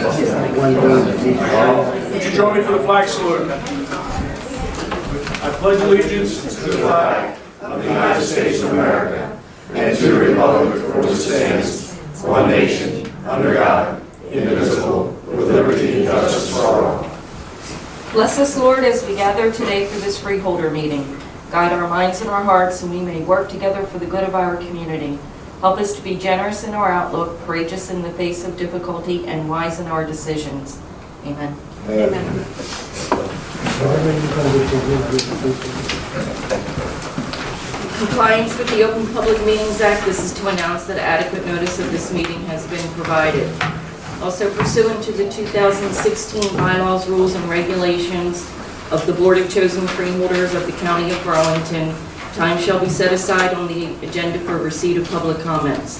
Would you join me for the flag salute? I pledge allegiance to the flag of the United States of America and to the republic for which it stands, one nation, under God, indivisible, with liberty and justice for all. Bless us, Lord, as we gather today for this Freeholder meeting. Guide our minds and our hearts, and we may work together for the good of our community. Help us to be generous in our outlook, courageous in the face of difficulty, and wise in our decisions. Amen. Amen. Compliance with the Open Public Meetings Act, this is to announce that adequate notice of this meeting has been provided. Also pursuant to the 2016 bylaws, rules, and regulations of the Board of Chosen Freeholders of the County of Burlington, time shall be set aside on the agenda for receipt of public comments.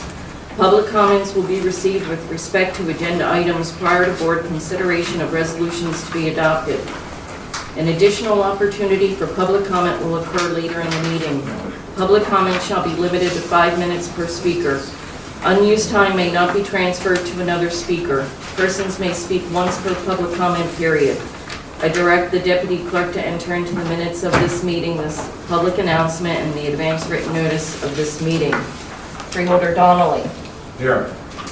Public comments will be received with respect to agenda items prior to board consideration of resolutions to be adopted. An additional opportunity for public comment will occur later in the meeting. Public comment shall be limited to 5 minutes per speaker. Unused time may not be transferred to another speaker. Persons may speak once per public comment period. I direct the Deputy Clerk to enter into the minutes of this meeting this public announcement and the advance written notice of this meeting. Freeholder Donnelly. Here.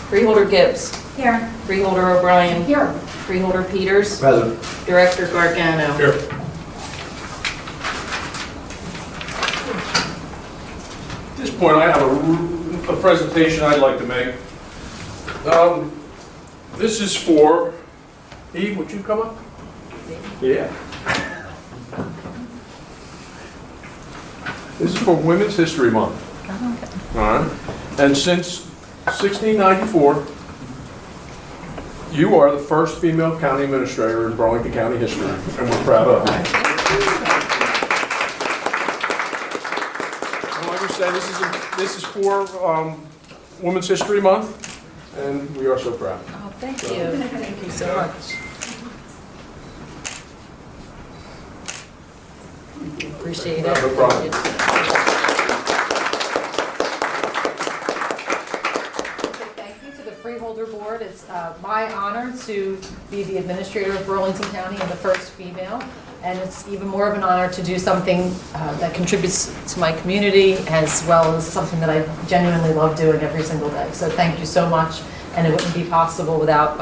Freeholder Gibbs. Here. Freeholder O'Brien. Here. Freeholder Peters. Present. Director Gargano. Here. At this point, I have a presentation I'd like to make. This is for, Eve, would you come up? Yeah. This is for Women's History Month. All right. And since 1694, you are the first female county administrator in Burlington County history, and we're proud of you. And like I said, this is for Women's History Month, and we are so proud. Oh, thank you. Thank you so much. Appreciate it. No problem. Thank you to the Freeholder Board. It's my honor to be the administrator of Burlington County and the first female. And it's even more of an honor to do something that contributes to my community as well as something that I genuinely love doing every single day. So thank you so much. And it wouldn't be possible without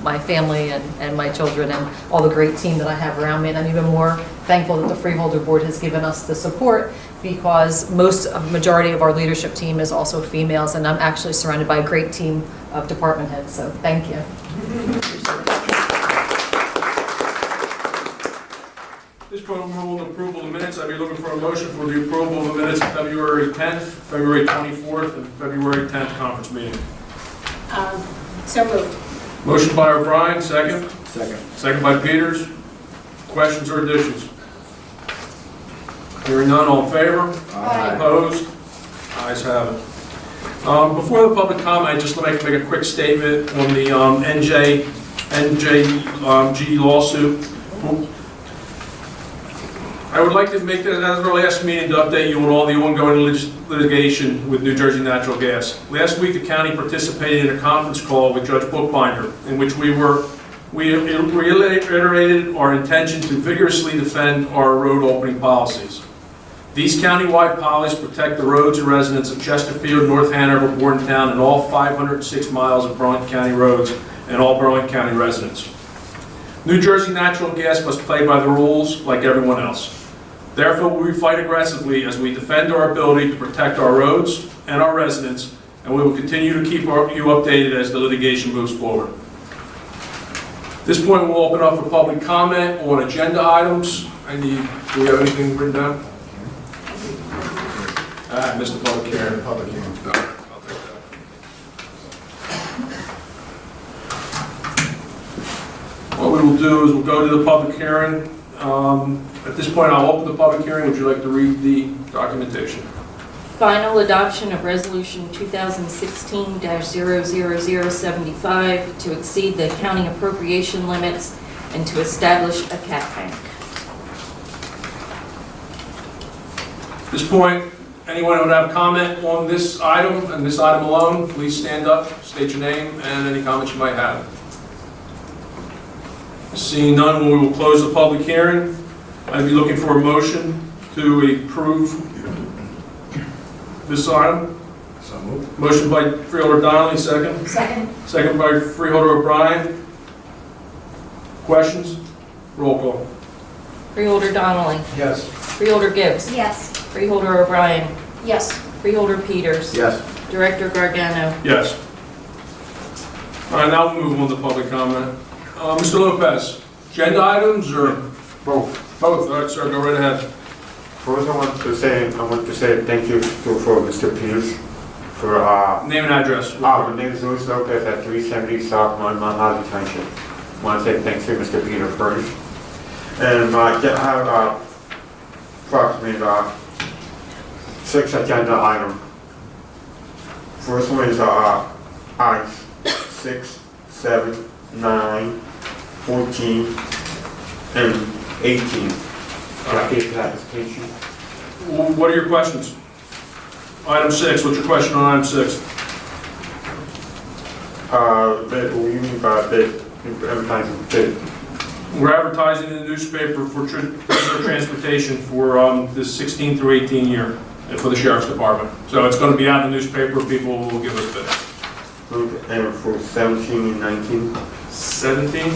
my family and my children and all the great team that I have around me. And I'm even more thankful that the Freeholder Board has given us the support because majority of our leadership team is also females, and I'm actually surrounded by a great team of department heads. So thank you. At this point, we'll move on to approval of the minutes. I'd be looking for a motion for the approval of the minutes of February 10th, February 24th, and February 10th conference meeting. So moved. Motion by O'Brien, second. Second. Second by Peters. Questions or additions? Hearing none, all in favor? Aye. Opposed? Ayes have it. Before the public comment, I'd just like to make a quick statement on the NJG lawsuit. I would like to make this as our last meeting to update you on all the ongoing litigation with New Jersey Natural Gas. Last week, the county participated in a conference call with Judge Bookbinder, in which we reiterated our intention to vigorously defend our road opening policies. These county-wide policies protect the roads and residents of Chesterfield, North Hanover, Bordentown, and all 506 miles of Burlington County roads and all Burlington County residents. New Jersey Natural Gas must play by the rules like everyone else. Therefore, we fight aggressively as we defend our ability to protect our roads and our residents, and we will continue to keep you updated as the litigation moves forward. At this point, we'll open up for public comment on agenda items. Do we have anything written down? I missed the public hearing. Public hearing. No, I'll take that. What we will do is we'll go to the public hearing. At this point, I'll open the public hearing. Would you like to read the documentation? Final adoption of Resolution 2016-00075 to exceed the county appropriation limits and to establish a cap bank. At this point, anyone who would have comment on this item and this item alone, please stand up, state your name, and any comments you might have. Seeing none, we will close the public hearing. I'd be looking for a motion to approve this item. So moved. Motion by Freeholder Donnelly, second. Second. Second by Freeholder O'Brien. Questions? Roll call. Freeholder Donnelly. Yes. Freeholder Gibbs. Yes. Freeholder O'Brien. Yes. Freeholder Peters. Yes. Director Gargano. Yes. All right, now we'll move on to public comment. Mr. Lopez, agenda items or Both. both? All right, sir, go right ahead. First, I want to say thank you for Mr. Peters for, Name and address. my name is Luis Lopez at 370 South Monmouth Township. Want to say thanks to Mr. Peters first. And I have approximately 6 agenda items. First one is items 6, 7, 9, 14, and 18. Clarification. What are your questions? Item 6, what's your question on item 6? What do you mean by bid? Advertising bid. We're advertising in the newspaper for transportation for the 16 through 18 year for the Sheriff's Department. So it's going to be out in the newspaper, people will give us bids. And for 17 and 19. 17?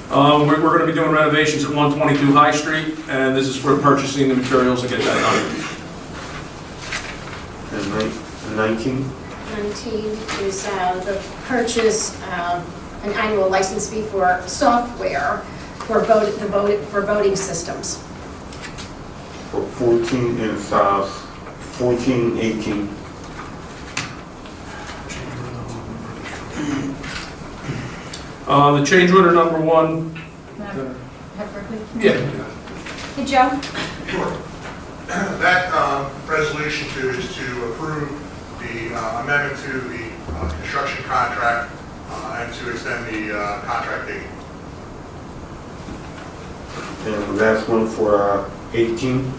We're going to be doing renovations at 122 High Street, and this is for purchasing the materials to get that done. And 19. 19 is the purchase, an annual license fee for software for voting systems. For 14 and 14 and 18. The change order number 1. Yeah. Hey, Joe? Sure. That resolution is to approve the amendment to the construction contract and to extend the contract date. And the last one for 18.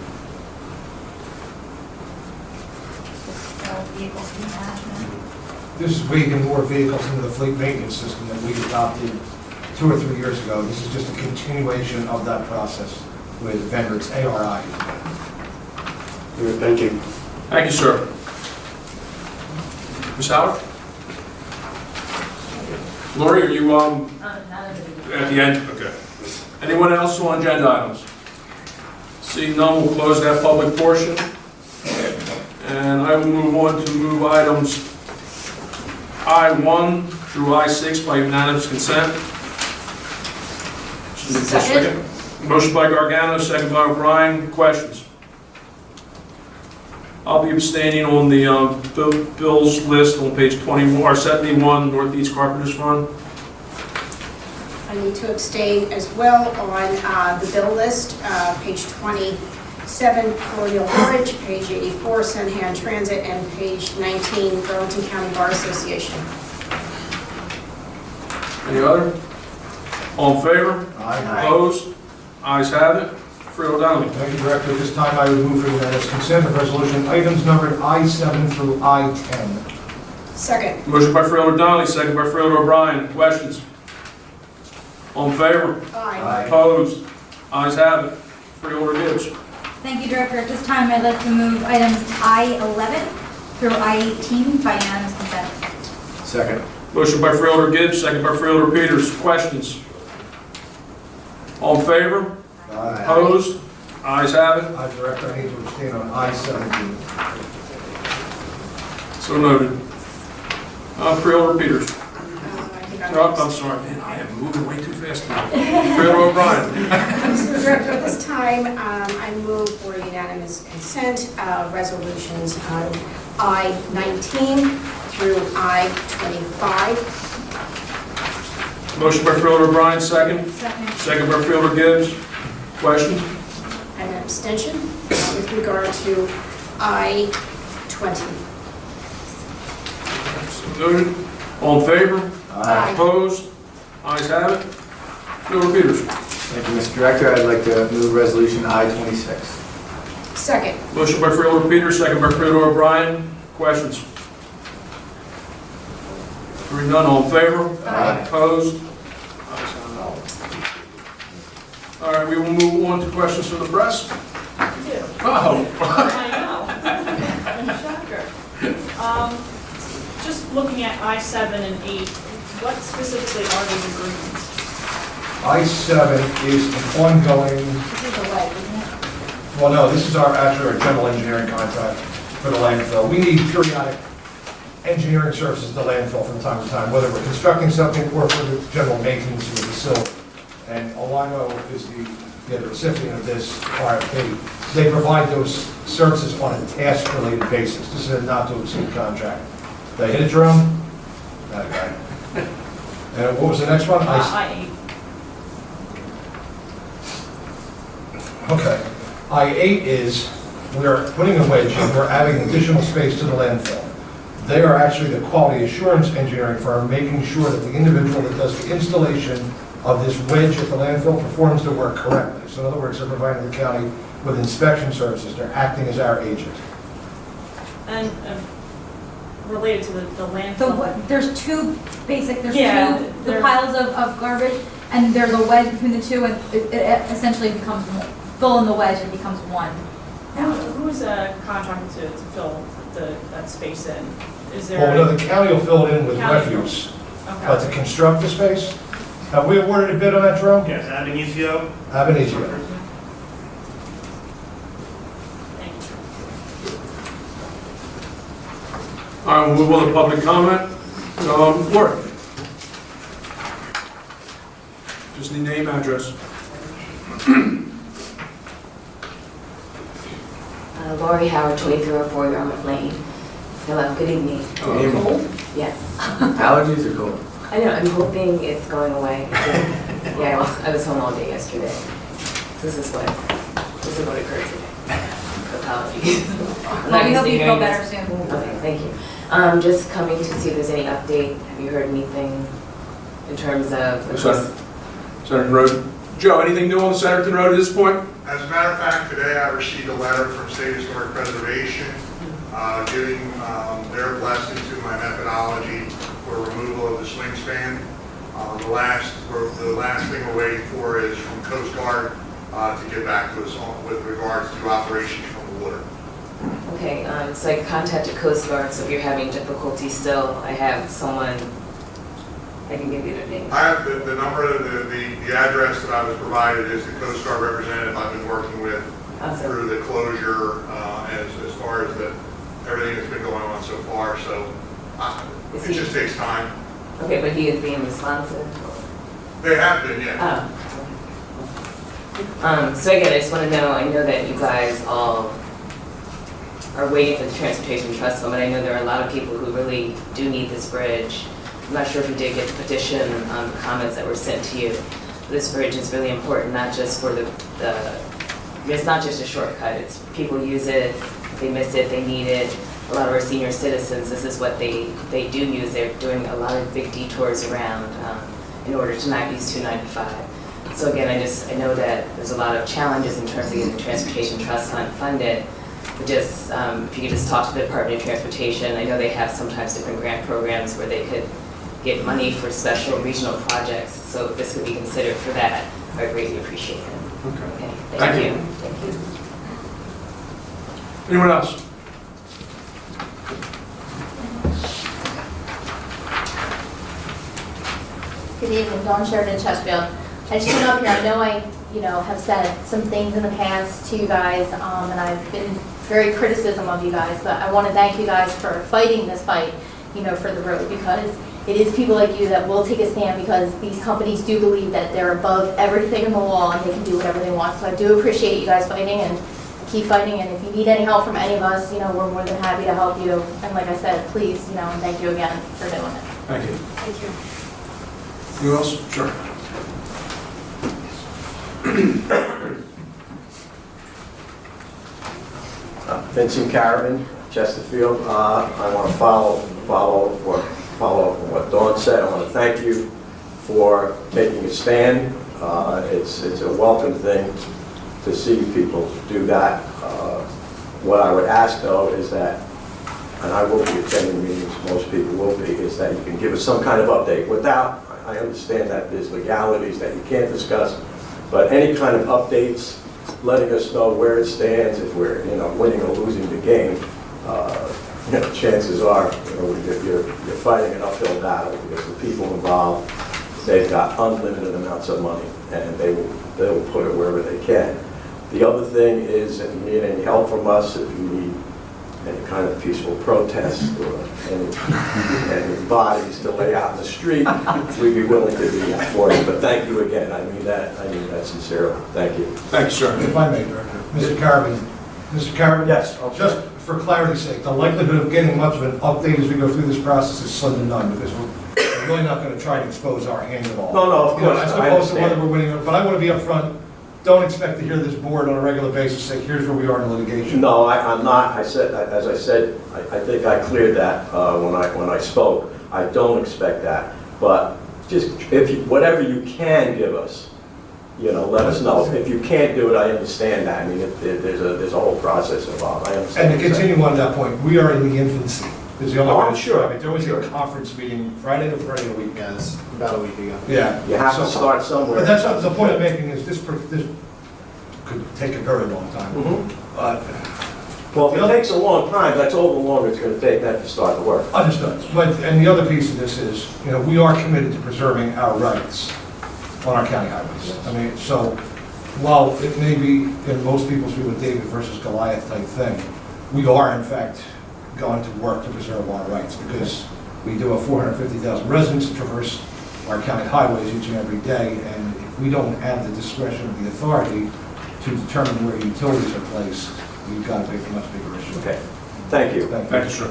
This is bringing more vehicles into the fleet maintenance system that we adopted 2 or 3 years ago. This is just a continuation of that process with vendor, it's ARI. Thank you. Thank you, sir. Ms. Howard? Lori, are you at the end? Okay. Anyone else on agenda items? Seeing none, we'll close that public portion. And I will move on to move items I1 through I6 by unanimous consent. Second. Motion by Gargano, second by O'Brien. Questions? I'll be abstaining on the bills list on page 21, or 71, Northeast Carpenters Fund. I need to abstain as well on the bill list, page 27, Colonial Village, page 84, Sunhand Transit, and page 19, Burlington County Bar Association. Any other? All in favor? Aye. Opposed? Ayes have it. Freeholder Donnelly. Thank you, Director. At this time, I would move for unanimous consent of resolution items numbered I7 through I10. Second. Motion by Freeholder Donnelly, second by Freeholder O'Brien. Questions? All in favor? Aye. Opposed? Ayes have it. Freeholder Gibbs. Thank you, Director. At this time, I'd like to move items I11 through I18 by unanimous consent. Second. Motion by Freeholder Gibbs, second by Freeholder Peters. Questions? All in favor? Aye. Opposed? Ayes have it. Director, I need to abstain on I17. So noted. Freeholder Peters. I think I'm- Oh, I'm sorry, man, I am moving way too fast tonight. Freeholder O'Brien. Mr. Director, at this time, I move for unanimous consent resolutions I-19 through I-25. Motion by Freeholder O'Brien, second. Second. Second by Freeholder Gibbs. Questions? And an abstention with regard to I-20. So noted. All in favor? Aye. Opposed? Ayes have it. Freeholder Peters. Thank you, Mr. Director. I'd like to move resolution I-26. Second. Motion by Freeholder Peters, second by Freeholder O'Brien. Questions? Hearing none, all in favor? Aye. Opposed? Ayes have it. All right, we will move on to questions from the press. Oh. I know. Shocker. Just looking at I-7 and 8, what specifically are these agreements? I-7 is an ongoing, This is the way, isn't it? well, no, this is our general engineering contract for the landfill. We need periodic engineering services at the landfill from time to time, whether we're constructing something or for the general maintenance of the facility. And Alino is the recipient of this RFP. They provide those services on a task-related basis. This is a not-to-exceed contract. Did I hit it, Jerome? Okay. And what was the next one? I-8. Okay. I-8 is, we're putting a wedge and we're adding additional space to the landfill. They are actually the quality assurance engineering firm, making sure that the individual that does the installation of this wedge at the landfill performs the work correctly. So in other words, they're providing the county with inspection services. They're acting as our agent. And related to the So landfill. what, there's two basic, there's Yeah, two the they're- piles of garbage, and there's a wedge between the two, and it essentially becomes one. Fill in the wedge and becomes one. Who's contracted to fill that space in? Is there? Well, no, the county will fill it in with County. refuse. But to Okay. construct the space, have we awarded a bid on that, Jerome? Yes, Abenizio. Ab initio. Thank you. All right, we'll move on to public comment. Warren. Just need name, address. Lori Howard, 2304 Yarmouth Lane. Hello, good evening. Cold? Yes. Allergies or cold? I know, I'm hoping it's going away. Yeah, I was home all day yesterday. This is what occurred today. Apologies. I'm Well, we not hope used to you feel hearing better this. soon. Okay, thank you. Just coming to see if there's any update. Have you heard anything in terms of? Centerton Road. Joe, anything new on Centerton Road at this point? As a matter of fact, today I received a letter from State Historic Preservation giving their blessing to my methodology for removal of the swing span. The last thing we're waiting for is from Coast Guard to get back to us with regards to operations from the water. Okay, so I contacted Coast Guard, so if you're having difficulty still, I have someone, I can give you their name. I have the number, the address that I was provided is the Coast Guard representative I've been working with Awesome. through the closure as far as everything that's been going on so far. So Is it he- just takes time. Okay, but he is being responsive? They have been, yeah. So again, I just want to know, I know that you guys all are waiting for the Transportation Trust Fund, but I know there are a lot of people who really do need this bridge. I'm not sure if you did get the petition comments that were sent to you. This bridge is really important, not just for it's not just a shortcut. It's people use it, they miss it, they need it. A lot of our senior citizens, this is what they do use. They're doing a lot of big detours around in order to not use 295. So again, I know that there's a lot of challenges in terms of getting the Transportation Trust Fund funded. But just, if you could just talk to the Department of Transportation, I know they have sometimes different grant programs where they could get money for special regional projects. So if this could be considered for that, I would greatly appreciate it. Okay. Thank Thank you. you. Thank you. Anyone else? Good evening, Dawn Sheridan, Chesterfield. I just went up here, I know have said some things in the past to you guys, and I've been very criticism of you guys, but I want to thank you guys for fighting this fight, for the road, because it is people like you that will take a stand, because these companies do believe that they're above everything in the law and they can do whatever they want. So I do appreciate you guys fighting, and keep fighting, and if you need any help from any of us, we're more than happy to help you. And like I said, please, and thank you again for doing it. Thank you. Thank you. Who else? Sure. Vincent Caravan, Chesterfield. I want to follow up on what Dawn said. I want to thank you for taking a stand. It's a welcome thing to see people do that. What I would ask, though, is that, and I will be attending meetings, most people will be, is that you can give us some kind of update without, I understand that there's legalities that you can't discuss, but any kind of updates, letting us know where it stands, if we're, winning or losing the game. Chances are, you're fighting an uphill battle because the people involved, they've got unlimited amounts of money, and they will put it wherever they can. The other thing is, if you need any help from us, if you need any kind of peaceful protest or any bodies to lay out in the street, we'd be willing to do that for you. But thank you again. I mean that sincerely. Thank you. Thank you, sir. If I may, Director. Mr. Carabin. Mr. Carabin? Yes. Just for clarity's sake, the likelihood of getting much of an update as we go through this process is slim to none, because we're really not going to try to expose our hand at all. No, of course. As opposed to whether we're winning, but I want to be upfront. Don't expect to hear this board on a regular basis say, here's where we are in litigation. No, I'm not. As I said, I think I cleared that when I spoke. I don't expect that. But just whatever you can give us, let us know. If you can't do it, I understand that. I mean, there's a whole process involved. I understand. And to continue on that point, we are in the infancy. Is the only way I'm to sure. describe it. There was a conference meeting Friday to Friday a week. Yes, about a week ago. Yeah. You have to start somewhere. But that's what the point I'm making is this could take a very long time. But Well, if it takes a long time, that's all the longer it's going to take that to start the work. understood. And the other piece of this is, we are committed to preserving our rights on our county highways. I mean, so while it may be in most people's view a David versus Goliath type thing, we are in fact going to work to preserve our rights because we do have 450,000 residents that traverse our county highways each and every day, and if we don't have the discretion of the authority to determine where utilities are placed, we've got a much bigger issue. Okay. Thank you. Thank you, sir.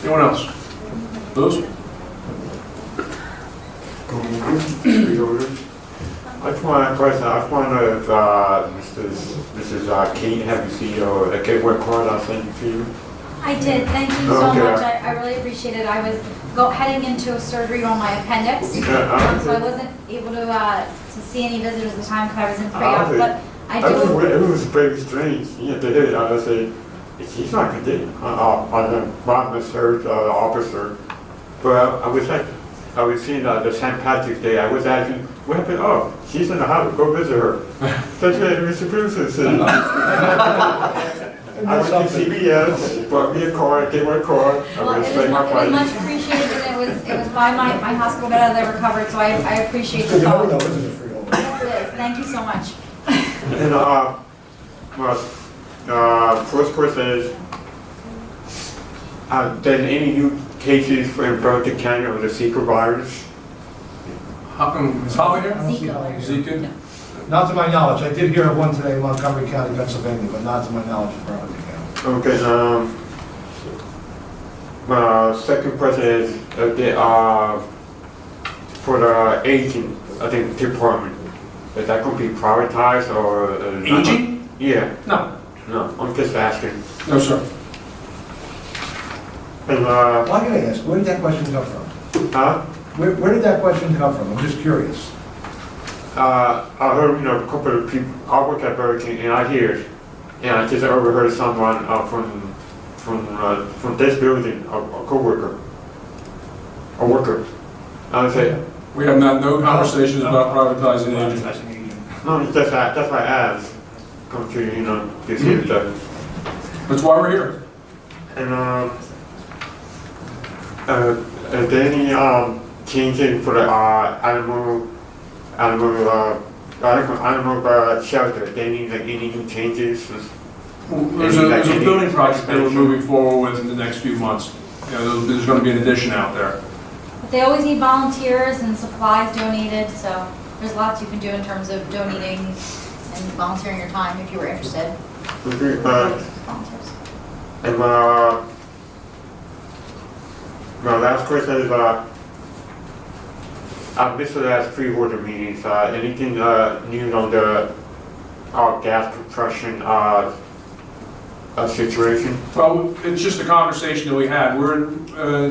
Anyone else? Those? Freeholders. I just want to question, I just wonder if Mrs. Kate, have you seen your gateway card I sent to you? I did, thank you so Okay. much, I really appreciate it. I was heading into a surgery on my appendix, so I wasn't able to see any visitors at the time because I was in pre-op, but I do. It was very strange, to hear it, I say, she's not going to do it. I misheard the officer, but I was seeing the St. Patrick's Day, I was asking, what happened? Oh, she's in the hospital, go visit her. That's what Mr. Bruce said. I went to CBS, bought me a card, gave my card, I Well, went it straight my was flight. much appreciated, and it was by my hospital bed that I recovered, so I appreciate the thought. This is a freeholder. Yes, it is. Thank you so much. And first question is, there any new cases in Burlington County of the Zika virus? How come, is Holly here? Zika. Zika? Not to my knowledge. I did hear of one today in Montgomery County, Pennsylvania, but not to my knowledge in Burlington County. Okay, second question is, for the aging, I think, department, is that going to be privatized or? Aging? Yeah, No, no, I'm just asking. no, sir. And, Why can I ask, where did that question come from? huh? Where did that question come from? I'm just curious. I heard, a couple of people, I work at Burlington and I hear it, and I just overheard someone from this building, a coworker, a worker. I say, We have no conversations about privatizing aging. no, that's why I asked, come to, to see if that. That's why we're here. And, are there any, changes for the, animal shelter? They need like any new changes? There's a building project that we're moving forward with in the next few months. There's going to be an addition out there. But they always need volunteers and supplies donated, so there's lots you can do in terms of donating and volunteering your time if you were interested. Okay, Volunteers. and my last question is, I missed the last Freeholder meetings. Anything new on the gas compression situation? Well, it's just a conversation that we had.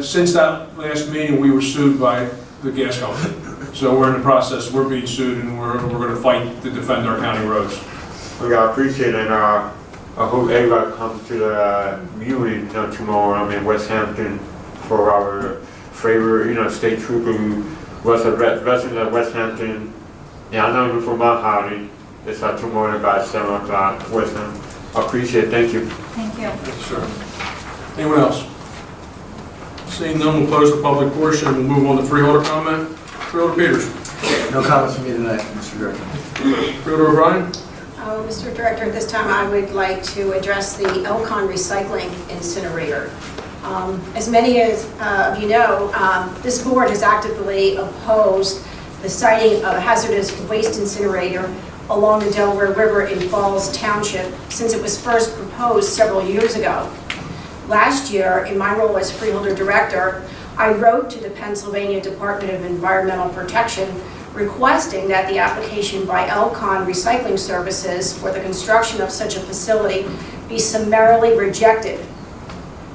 Since that last meeting, we were sued by the gas company. So we're in the process, we're being sued, and we're going to fight to defend our county roads. I appreciate it, and I hope everybody comes to the meeting, tomorrow. I'm in West Hampton for our favorite, state trooper who was a resident of West Hampton. Yeah, I know him from Mount Holly. It's tomorrow about 7 o'clock, West Hampton. I appreciate it, thank you. Thank you. Thank you, sir. Anyone else? Seeing none, we'll close the public portion and we'll move on to freeholder comment. Freeholder Peters. No comments from me tonight, Mr. Director. Freeholder O'Brien. Mr. Director, at this time I would like to address the Elcon recycling incinerator. As many of you know, this board has actively opposed the siting of a hazardous waste incinerator along the Delaware River in Falls Township since it was first proposed several years ago. Last year, in my role as Freeholder Director, I wrote to the Pennsylvania Department of Environmental Protection requesting that the application by Elcon Recycling Services for the construction of such a facility be summarily rejected.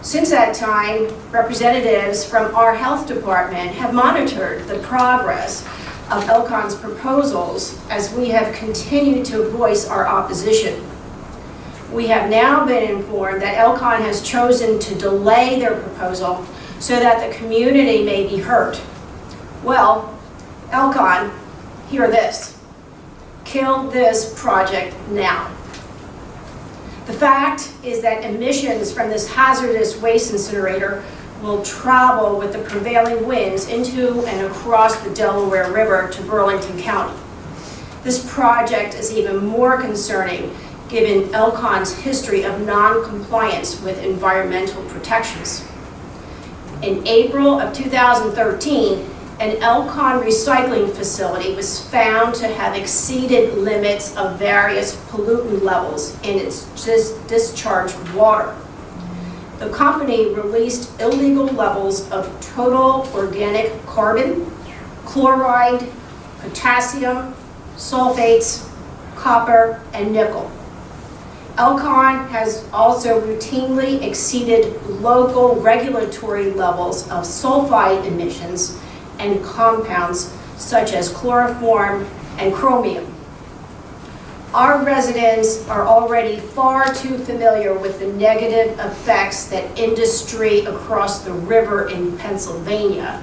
Since that time, representatives from our health department have monitored the progress of Elcon's proposals as we have continued to voice our opposition. We have now been informed that Elcon has chosen to delay their proposal so that the community may be heard. Well, Elcon, hear this. Kill this project now. The fact is that emissions from this hazardous waste incinerator will travel with the prevailing winds into and across the Delaware River to Burlington County. This project is even more concerning given Elcon's history of non-compliance with environmental protections. In April of 2013, an Elcon recycling facility was found to have exceeded limits of various pollutant levels in its discharged water. The company released illegal levels of total organic carbon, chloride, potassium, sulfates, copper, and nickel. Elcon has also routinely exceeded local regulatory levels of sulfide emissions and compounds such as chloroform and chromium. Our residents are already far too familiar with the negative effects that industry across the river in Pennsylvania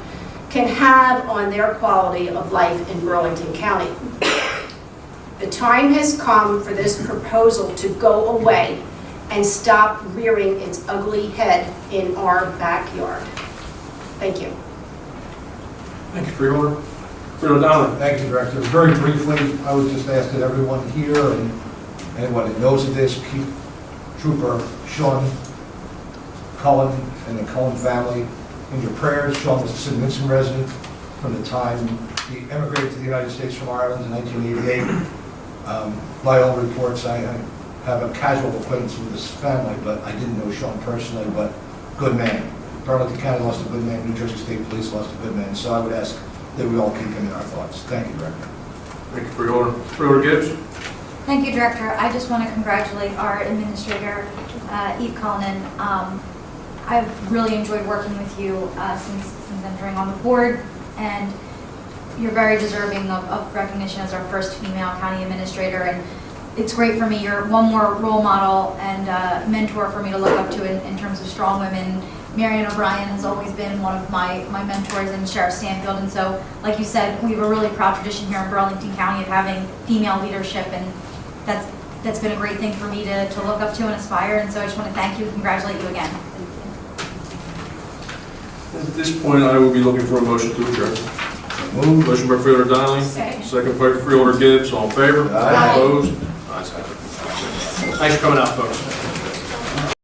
can have on their quality of life in Burlington County. The time has come for this proposal to go away and stop rearing its ugly head in our backyard. Thank you. Thank you, Freeholder. Freeholder Donnelly. Thank you, Director. Very briefly, I would just ask that everyone here and anyone that knows of this, keep Trooper Sean Cullen and the Cullen family in your prayers. Sean was a St. Vincent resident from the time he emigrated to the United States from Ireland in 1988. By all reports, I have a casual acquaintance with this family, but I didn't know Sean personally, but good man. Burlington County lost a good man, New Jersey State Police lost a good man, so I would ask that we all keep him in our thoughts. Thank you, Director. Thank you, Freeholder. Freeholder Gibbs. Thank you, Director. I just want to congratulate our Administrator, Eve Cullinan. I've really enjoyed working with you since entering on the board, and you're very deserving of recognition as our first female county administrator, and it's great for me. You're one more role model and mentor for me to look up to in terms of strong women. Marion O'Brien has always been one of my mentors, and Sheriff Stanfield, and so, like you said, we have a really proud tradition here in Burlington County of having female leadership, and that's been a great thing for me to look up to and aspire, and so I just want to thank you and congratulate you again. At this point, I will be looking for a motion to adjourn. Motion by Freeholder Donnelly. Second by Freeholder Gibbs. All in favor? Aye. Opposed? Ayes have it. Thanks for coming out, folks.